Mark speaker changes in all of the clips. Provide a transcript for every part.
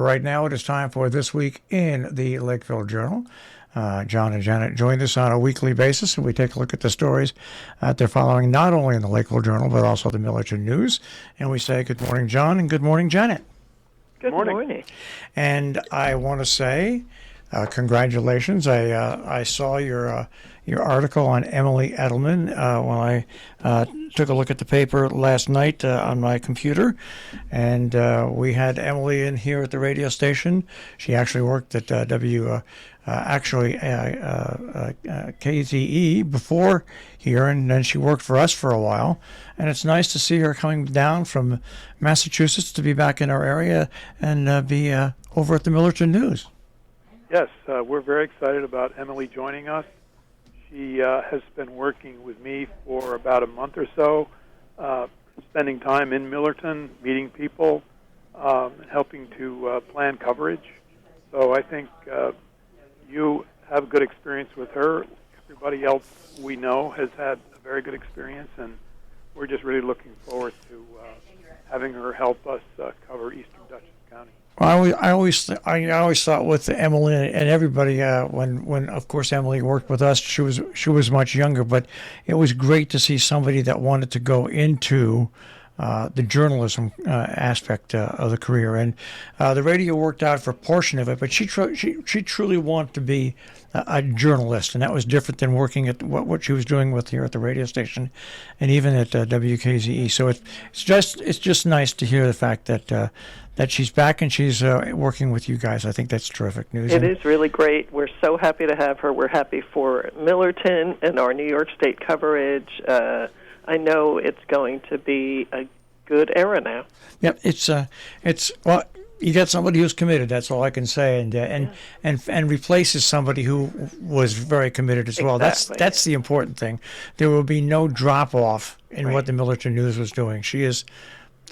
Speaker 1: Right now, it is time for This Week in the Lakeville Journal. John and Janet join us on a weekly basis, and we take a look at the stories they're following not only in the Lakeville Journal, but also the Millerton News. And we say good morning, John, and good morning, Janet.
Speaker 2: Good morning.
Speaker 1: And I want to say congratulations. I saw your article on Emily Edelman when I took a look at the paper last night on my computer, and we had Emily in here at the radio station. She actually worked at KZE before here, and then she worked for us for a while. And it's nice to see her coming down from Massachusetts to be back in our area and be over at the Millerton News.
Speaker 2: Yes, we're very excited about Emily joining us. She has been working with me for about a month or so, spending time in Millerton, meeting people, and helping to plan coverage. So I think you have a good experience with her. Everybody else we know has had a very good experience, and we're just really looking forward to having her help us cover eastern Dutchess County.
Speaker 1: Well, I always thought with Emily and everybody when of course Emily worked with us, she was much younger, but it was great to see somebody that wanted to go into the journalism aspect of the career, and the radio worked out for a portion of it, but she truly wanted to be a journalist, and that was different than working at what she was doing with here at the radio station, and even at WKZE. So it's just nice to hear the fact that she's back and she's working with you guys. I think that's terrific news.
Speaker 3: It is really great. We're so happy to have her. We're happy for Millerton and our New York State coverage. I know it's going to be a good era now.
Speaker 1: Yep, it's well, you got somebody who's committed. That's all I can say, and replaces somebody who was very committed as well.
Speaker 3: Exactly.
Speaker 1: That's the important thing. There will be no drop off in what the Millerton News was doing. She is.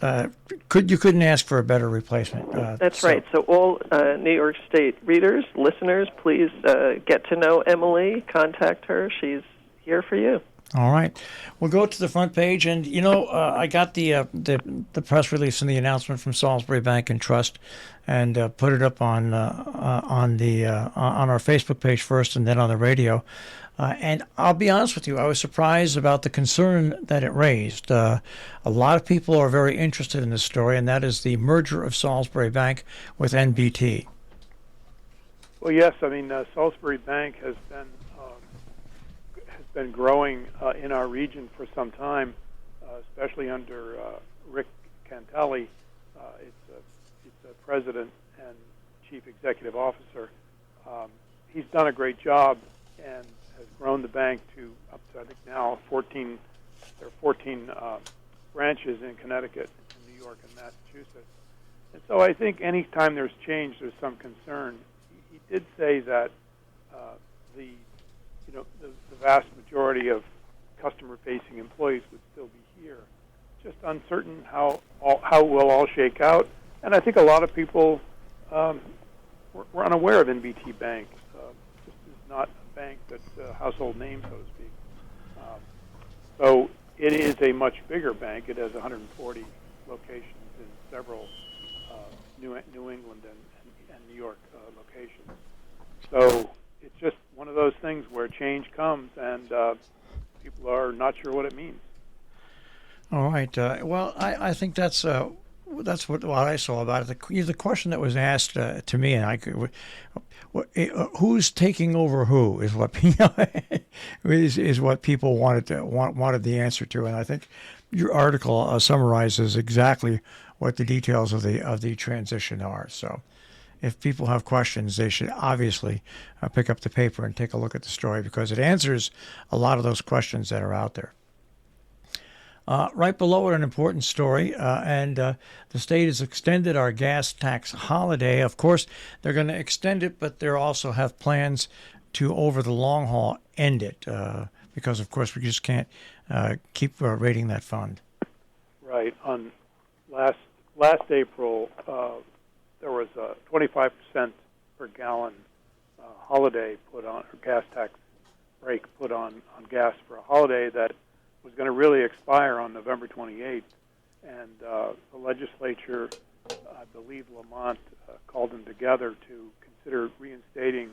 Speaker 1: You couldn't ask for a better replacement.
Speaker 3: That's right. So all New York State readers, listeners, please get to know Emily. Contact her. She's here for you.
Speaker 1: All right. We'll go to the front page, and I got the press release and the announcement from Salisbury Bank and Trust, and put it up on our Facebook page first, and then on the radio. And I'll be honest with you, I was surprised about the concern that it raised. A lot of people are very interested in this story, and that is the merger of Salisbury Bank with NBT.
Speaker 2: Well, yes, I mean Salisbury Bank has been growing in our region for some time, especially under Rick Cantali. It's a president and chief executive officer. He's done a great job and has grown the bank to up to, I think now 14. There are 14 branches in Connecticut, in New York, and Massachusetts. And so I think any time there's change, there's some concern. He did say that the vast majority of customer-facing employees would still be here. Just uncertain how it will all shake out. And I think a lot of people were unaware of NBT Bank. This is not a bank that's a household name, so to speak. So it is a much bigger bank. It has 140 locations in several New England and New York locations. So it's just one of those things where change comes, and people are not sure what it means.
Speaker 1: All right. Well, I think that's what I saw about it. The question that was asked to me, and who's taking over who is what is what people wanted the answer to, and I think your article summarizes exactly what the details of the transition are. So, if people have questions, they should obviously pick up the paper and take a look at the story, because it answers a lot of those questions that are out there. Right below it, an important story, and the state has extended our gas tax holiday. Of course, they're going to extend it, but they also have plans to, over the long haul, end it, because, of course, we just can't keep raiding that fund.
Speaker 2: Right. On last April, there was a 25% per gallon holiday put on, or gas tax break put on gas for a holiday that was going to really expire on November 28th. And the legislature I believe Lamont called them together to consider reinstating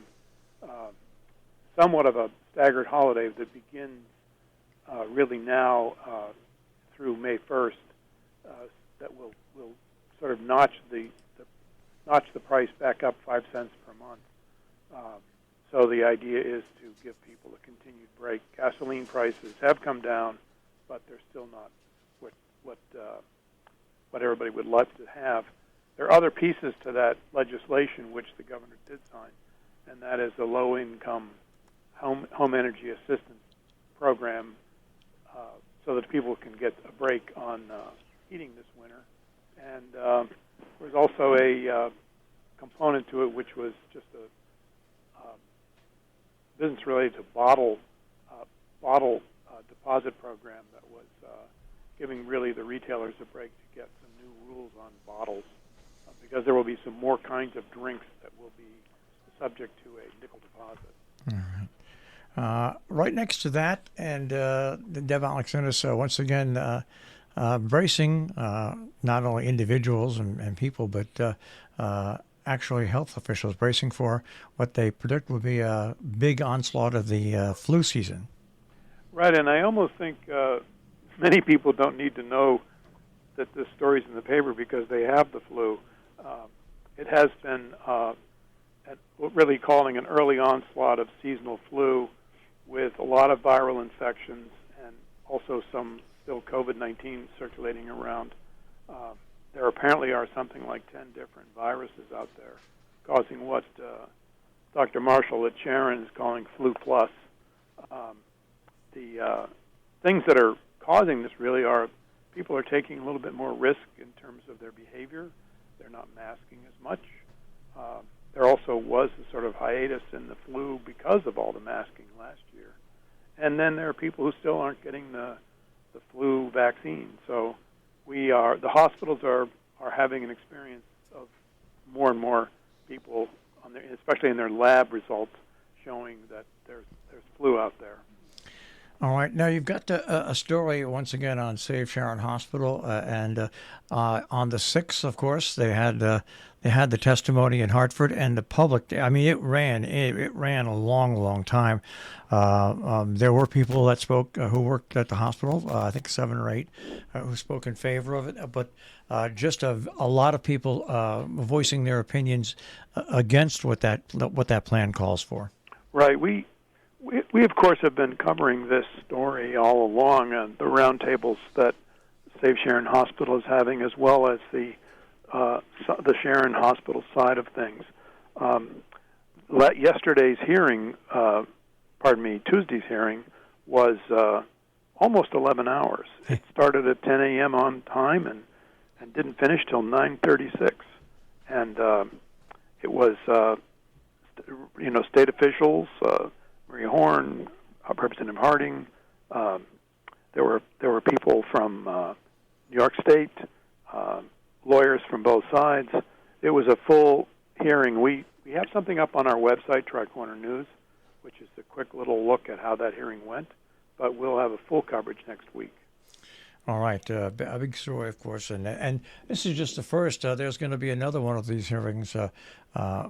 Speaker 2: somewhat of a staggered holiday that begins really now through May 1st. That will sort of notch the price back up 5 cents per month. So the idea is to give people a continued break. Gasoline prices have come down, but they're still not what everybody would love to have. There are other pieces to that legislation which the governor did sign, and that is the low-income home energy assistance program, so that people can get a break on heating this winter. And there's also a component to it which was just a business related to bottle deposit program that was giving really the retailers a break to get some new rules on bottles, because there will be some more kinds of drinks that will be subject to a nickel deposit.
Speaker 1: All right. Right next to that, and Deb Alexander, once again bracing not only individuals and people, but actually health officials, bracing for what they predict will be a big onslaught of the flu season.
Speaker 2: Right, and I almost think many people don't need to know that this story's in the paper because they have the flu. It has been really calling an early onslaught of seasonal flu with a lot of viral infections and also some still COVID-19 circulating around. There apparently are something like 10 different viruses out there causing what Dr. Marshall at Sharon is calling flu plus. The things that are causing this really are people are taking a little bit more risk in terms of their behavior. They're not masking as much. There also was a sort of hiatus in the flu because of all the masking last year. And then there are people who still aren't getting the flu vaccine. So the hospitals are having an experience of more and more people, especially in their lab results, showing that there's flu out there.
Speaker 1: All right. Now you've got a story once again on Save Sharon Hospital, and on the 6th, of course, they had the testimony in Hartford, and the public. I mean, it ran a long time. There were people that spoke who worked at the hospital. I think 7 or 8 who spoke in favor of it, but just a lot of people voicing their opinions against what that plan calls for.
Speaker 2: Right. We of course have been covering this story all along, and the roundtables that Save Sharon Hospital is having, as well as the Sharon Hospital side of things. Yesterday's hearing, Tuesday's hearing was almost 11 hours. It started at 10 a.m. on time and didn't finish till 9:36, and it was state officials. Maria Horn, Representative Harding. There were people from New York State, lawyers from both sides. It was a full hearing. We have something up on our website, Tricorner News, which is a quick little look at how that hearing went. But we'll have a full coverage next week.
Speaker 1: All right, a big story, of course, and this is just the first. There's going to be another one of these hearings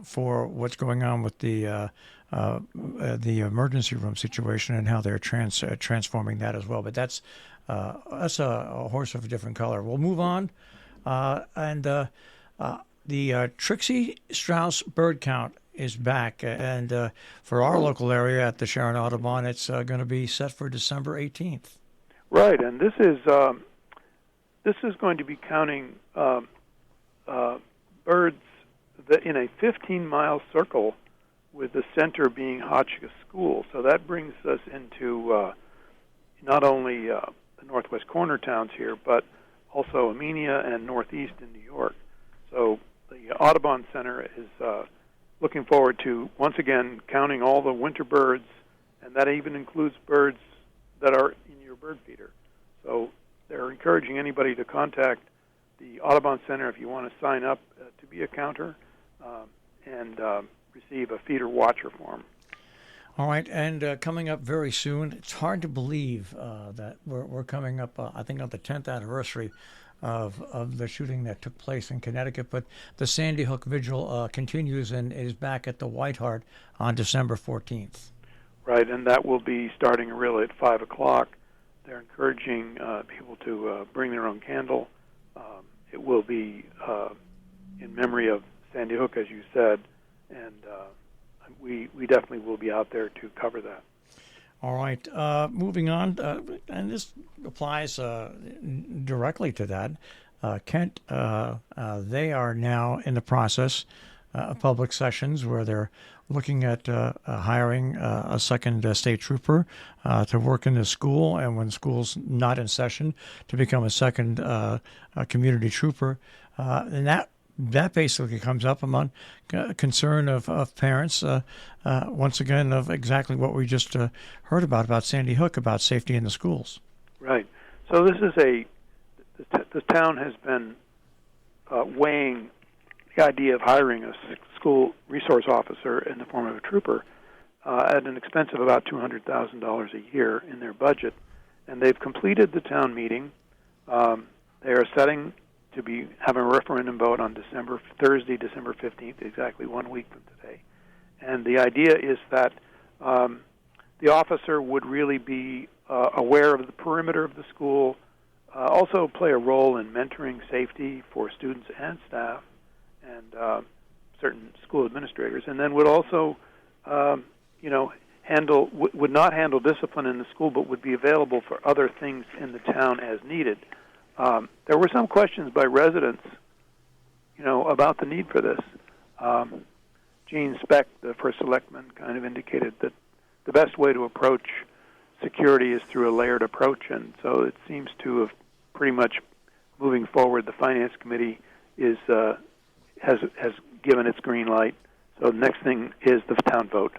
Speaker 1: for what's going on with the emergency room situation and how they're transforming that as well. But that's a horse of a different color. We'll move on, and the Trixie Strauss bird count is back, and for our local area at the Sharon Audubon, it's going to be set for December 18th.
Speaker 2: Right, and this is going to be counting birds that in a 15-mile circle, with the center being Hotchkiss School. So that brings us into not only the northwest corner towns here, but also Amenia and Northeast in New York. So the Audubon Center is looking forward to, once again, counting all the winter birds, and that even includes birds that are in your bird feeder. So they're encouraging anybody to contact the Audubon Center if you want to sign up to be a counter and receive a feeder watcher form.
Speaker 1: All right, and coming up very soon, it's hard to believe that we're coming up, I think, on the 10th anniversary of the shooting that took place in Connecticut. But the Sandy Hook Vigil continues and is back at the White Hart on December 14th.
Speaker 2: Right, and that will be starting really at 5 o'clock. They're encouraging people to bring their own candle. It will be in memory of Sandy Hook, as you said, and we definitely will be out there to cover that.
Speaker 1: All right, moving on, and this applies directly to that. Kent, they are now in the process of public sessions where they're looking at hiring a second state trooper to work in the school, and when school's not in session, to become a second community trooper. And that basically comes up among concern of parents, once again, of exactly what we just heard about Sandy Hook, about safety in the schools.
Speaker 2: Right. So this is the town has been weighing the idea of hiring a school resource officer in the form of a trooper at an expense of about $200,000 a year in their budget. And they've completed the town meeting. They are setting to be having a referendum vote on Thursday, December 15th, exactly 1 week from today. And the idea is that the officer would really be aware of the perimeter of the school, also play a role in mentoring safety for students and staff, and certain school administrators, and then would also, would not handle discipline in the school, but would be available for other things in the town as needed. There were some questions by residents, about the need for this. Gene Speck, the first selectman, kind of indicated that the best way to approach security is through a layered approach, and so it seems to have pretty much moving forward. The Finance Committee has given its green light. So the next thing is the town vote.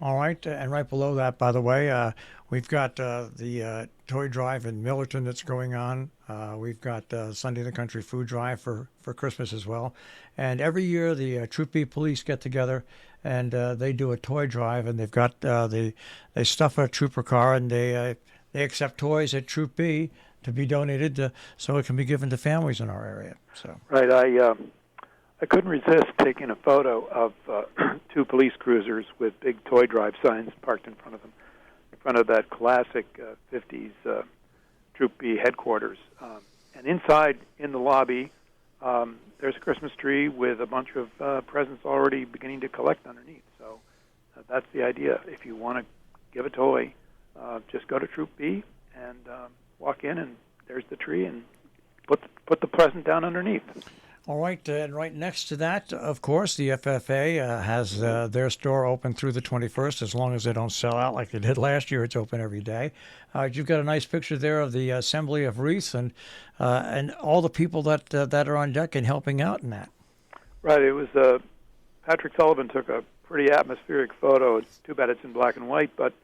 Speaker 1: All right, and right below that, by the way, we've got the toy drive in Millerton that's going on. We've got Sunday in the Country food drive for Christmas as well. And every year the Troop B police get together and they do a toy drive, and they've got they stuff a trooper car, and they accept toys at Troop B to be donated so it can be given to families in our area. So
Speaker 2: right, I couldn't resist taking a photo of two police cruisers with big toy drive signs parked in front of them, in front of that classic 50s Troop B headquarters. And inside, in the lobby, there's a Christmas tree with a bunch of presents already beginning to collect underneath. So that's the idea. If you want to give a toy, just go to Troop B and walk in, and there's the tree, and put the present down underneath.
Speaker 1: All right, and right next to that, of course, the FFA has their store open through the 21st, as long as they don't sell out like they did last year. It's open every day. You've got a nice picture there of the assembly of wreaths and all the people that are on deck and helping out in that.
Speaker 2: Right. It was Patrick Sullivan took a pretty atmospheric photo. It's too bad it's in black and white, but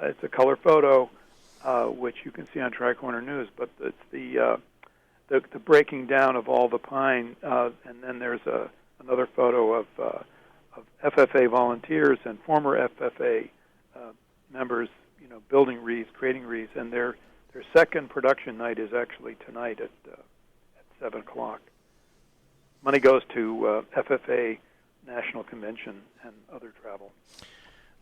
Speaker 2: it's a color photo, which you can see on Tri-Corner News. But it's the breaking down of all the pine, and then there's another photo of FFA volunteers and former FFA members, building wreaths, creating wreaths, and their second production night is actually tonight at 7 o'clock. Money goes to FFA National Convention and other travel.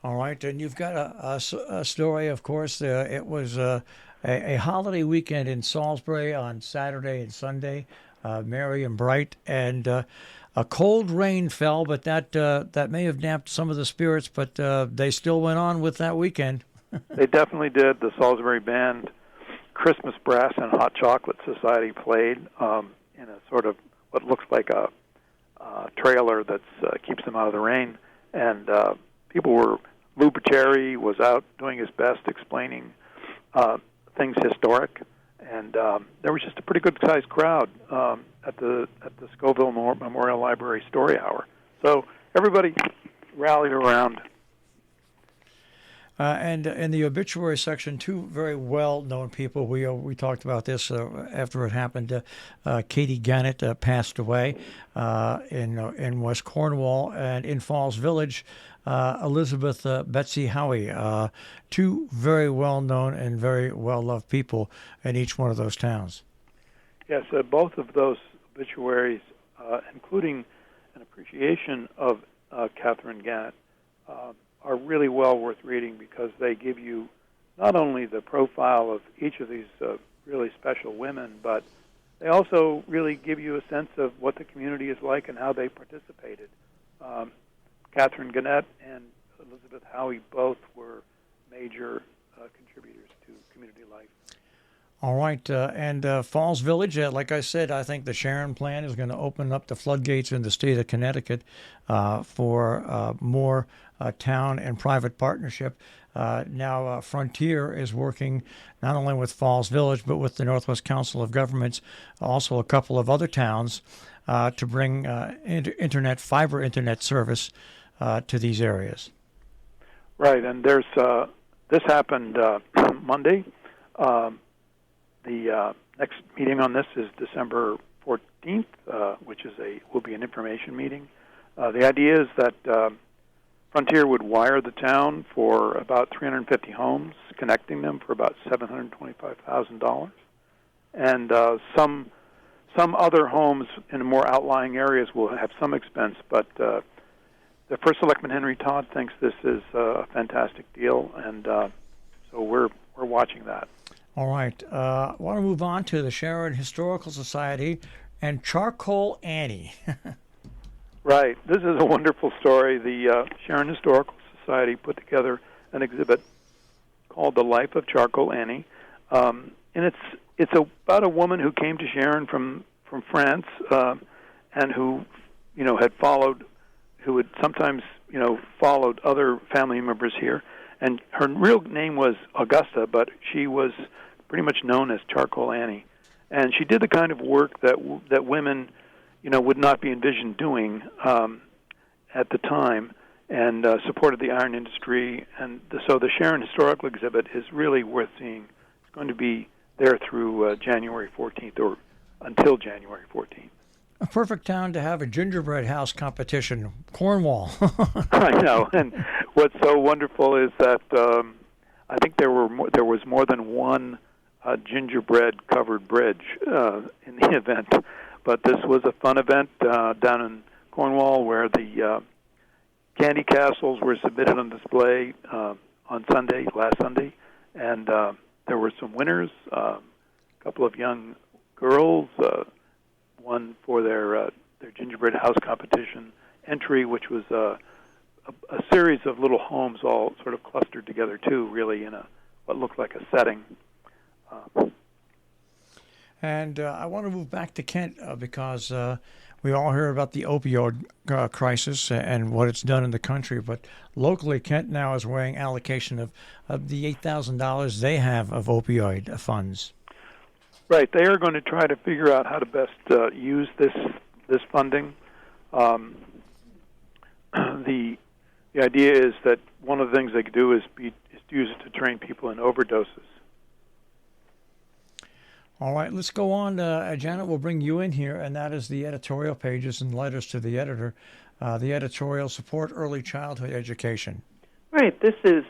Speaker 1: All right, and you've got a story, of course. It was a holiday weekend in Salisbury on Saturday and Sunday, merry and bright, and a cold rain fell, but that may have damped some of the spirits, but they still went on with that weekend.
Speaker 2: They definitely did. The Salisbury Band, Christmas Brass, and Hot Chocolate Society played in a sort of what looks like a trailer that keeps them out of the rain, and people were. Lou Biceri was out doing his best explaining things historic, and there was just a pretty good-sized crowd at the Scoville Memorial Library Story Hour. So everybody rallied around.
Speaker 1: And in the obituary section, two very well-known people. We talked about this after it happened. Katie Gannett passed away in West Cornwall, and in Falls Village, Elizabeth Betsy Howie. Two very well-known and very well-loved people in each one of those towns.
Speaker 2: Yes, both of those obituaries, including an appreciation of Catherine Gannett, are really well worth reading because they give you not only the profile of each of these really special women, but they also really give you a sense of what the community is like and how they participated. Catherine Gannett and Elizabeth Howey both were major contributors to community life.
Speaker 1: All right, and Falls Village, like I said, I think the Sharon Plan is going to open up the floodgates in the state of Connecticut for more town and private partnership. Now, Frontier is working not only with Falls Village, but with the Northwest Council of Governments, also a couple of other towns, to bring fiber internet service to these areas.
Speaker 2: Right, and there's this happened Monday. The next meeting on this is December 14th, which will be an information meeting. The idea is that Frontier would wire the town for about 350 homes, connecting them for about $725,000, and some other homes in more outlying areas will have some expense. But the First Selectman Henry Todd thinks this is a fantastic deal, and so we're watching that.
Speaker 1: All right. I want to move on to the Sharon Historical Society and Charcoal Annie.
Speaker 2: Right. This is a wonderful story. The Sharon Historical Society put together an exhibit called "The Life of Charcoal Annie," and it's about a woman who came to Sharon from France, and who had sometimes followed other family members here. And her real name was Augusta, but she was pretty much known as Charcoal Annie. And she did the kind of work that women, would not be envisioned doing at the time, and supported the iron industry. And so the Sharon Historical Exhibit is really worth seeing. It's going to be there through January 14th, or until January 14th.
Speaker 1: A perfect town to have a gingerbread house competition, Cornwall.
Speaker 2: I know, and what's so wonderful is that I think there was more than one gingerbread covered bridge in the event, but this was a fun event down in Cornwall where the candy castles were submitted on display on last Sunday, and there were some winners, a couple of young girls. One for their gingerbread house competition entry, which was a series of little homes all sort of clustered together too, really in what looked like a setting.
Speaker 1: And I want to move back to Kent because we all hear about the opioid crisis and what it's done in the country, but locally Kent now is weighing allocation of the $8,000 they have of opioid funds.
Speaker 2: Right, they are going to try to figure out how to best use this funding. The idea is that one of the things they could do is to use it to train people in overdoses.
Speaker 1: All right, let's go on. Janet, we'll bring you in here, and that is the editorial pages and letters to the editor. The editorial support early childhood education.
Speaker 3: Right. This is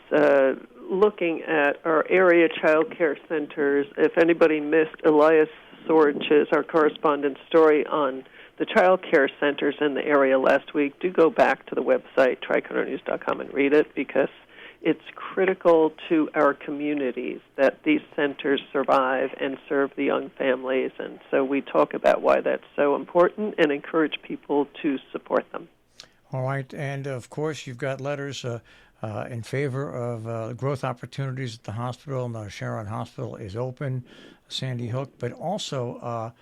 Speaker 3: looking at our area child care centers. If anybody missed Elias Sorge's, our correspondent, story on the child care centers in the area last week, do go back to the website, tricolornews.com, and read it, because it's critical to our communities that these centers survive and serve the young families. And so we talk about why that's so important and encourage people to support them.
Speaker 1: All right. And, of course, you've got letters in favor of growth opportunities at the hospital. And the Sharon Hospital is open, Sandy Hook, but also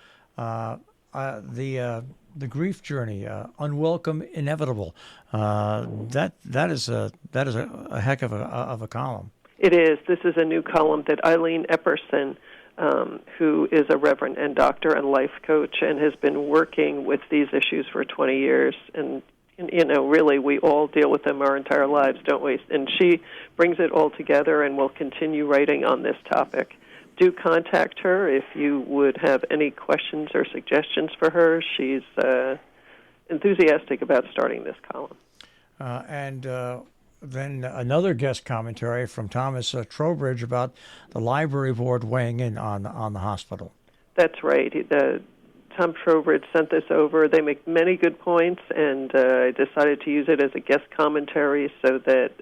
Speaker 1: the grief journey, unwelcome, inevitable. That is a heck of a column.
Speaker 3: It is. This is a new column that Eileen Epperson, who is a reverend and doctor and life coach, and has been working with these issues for 20 years. And really, we all deal with them our entire lives, don't we? And she brings it all together and will continue writing on this topic. Do contact her if you would have any questions or suggestions for her. She's enthusiastic about starting this column.
Speaker 1: And then another guest commentary from Thomas Trowbridge about the library board weighing in on the hospital.
Speaker 3: That's right. Tom Trowbridge sent this over. They make many good points, and I decided to use it as a guest commentary so that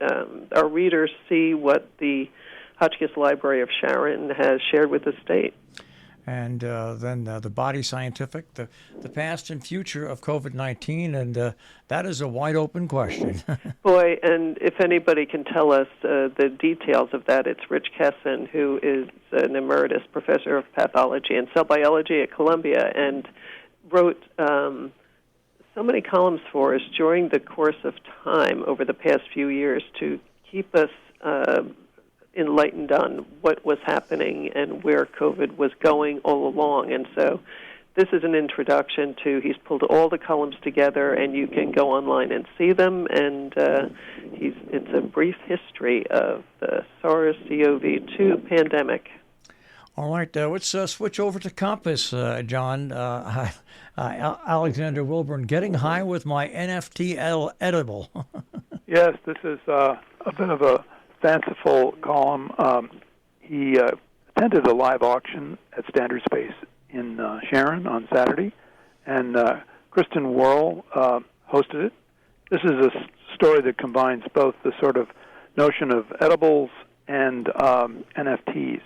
Speaker 3: our readers see what the Hotchkiss Library of Sharon has shared with the state.
Speaker 1: And then the body scientific, the past and future of COVID-19, and that is a wide open question.
Speaker 3: Boy, and if anybody can tell us the details of that, it's Rich Kessin, who is an emeritus professor of pathology and cell biology at Columbia, and wrote so many columns for us during the course of time over the past few years to keep us enlightened on what was happening and where COVID was going all along. And so this is an introduction to, he's pulled all the columns together, and you can go online and see them, and it's a brief history of the SARS-CoV-2 pandemic.
Speaker 1: All right, let's switch over to Compass, John. Alexander Wilburn, getting high with my NFT edible.
Speaker 2: Yes, this is a bit of a fanciful column. He attended a live auction at Standard Space in Sharon on Saturday, and Kristen Worrell hosted it. This is a story that combines both the sort of notion of edibles and NFTs.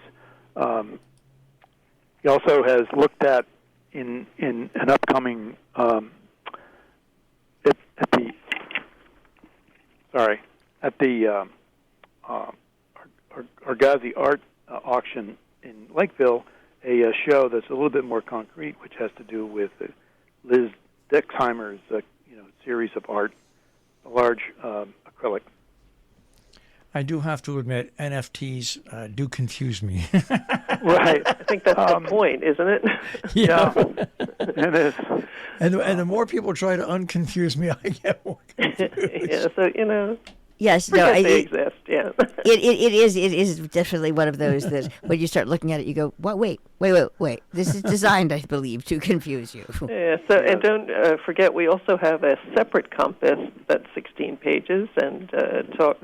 Speaker 2: He also has looked at in an upcoming at the Argosy Art auction in Lakeville, a show that's a little bit more concrete, which has to do with Liz Dexheimer's series of art, a large acrylic.
Speaker 1: I do have to admit, NFTs do confuse me.
Speaker 2: Right.
Speaker 3: I think that's the point, isn't it?
Speaker 2: Yeah, it is.
Speaker 1: And the more people try to unconfuse me, I get more confused.
Speaker 3: Yeah, so,
Speaker 4: Yes,
Speaker 3: they exist, yeah.
Speaker 4: It is definitely one of those that when you start looking at it, you go, "What? Wait. This is designed, I believe, to confuse you."
Speaker 3: Yeah. So, and don't forget, we also have a separate compass that's 16 pages, and talk,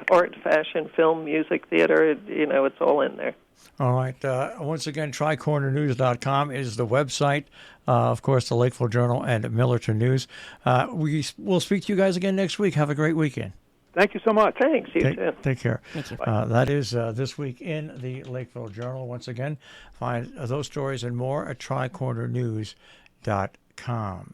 Speaker 3: art, fashion, film, music, theater. It's all in there.
Speaker 1: All right. Once again, tricornernews.com is the website. Of course, the Lakeville Journal and Millerton News. We'll speak to you guys again next week. Have a great weekend.
Speaker 2: Thank you so much.
Speaker 3: Thanks, you too.
Speaker 1: Take care.
Speaker 4: Thank you.
Speaker 1: That is This Week in the Lakeville Journal. Once again, find those stories and more at tricornernews.com.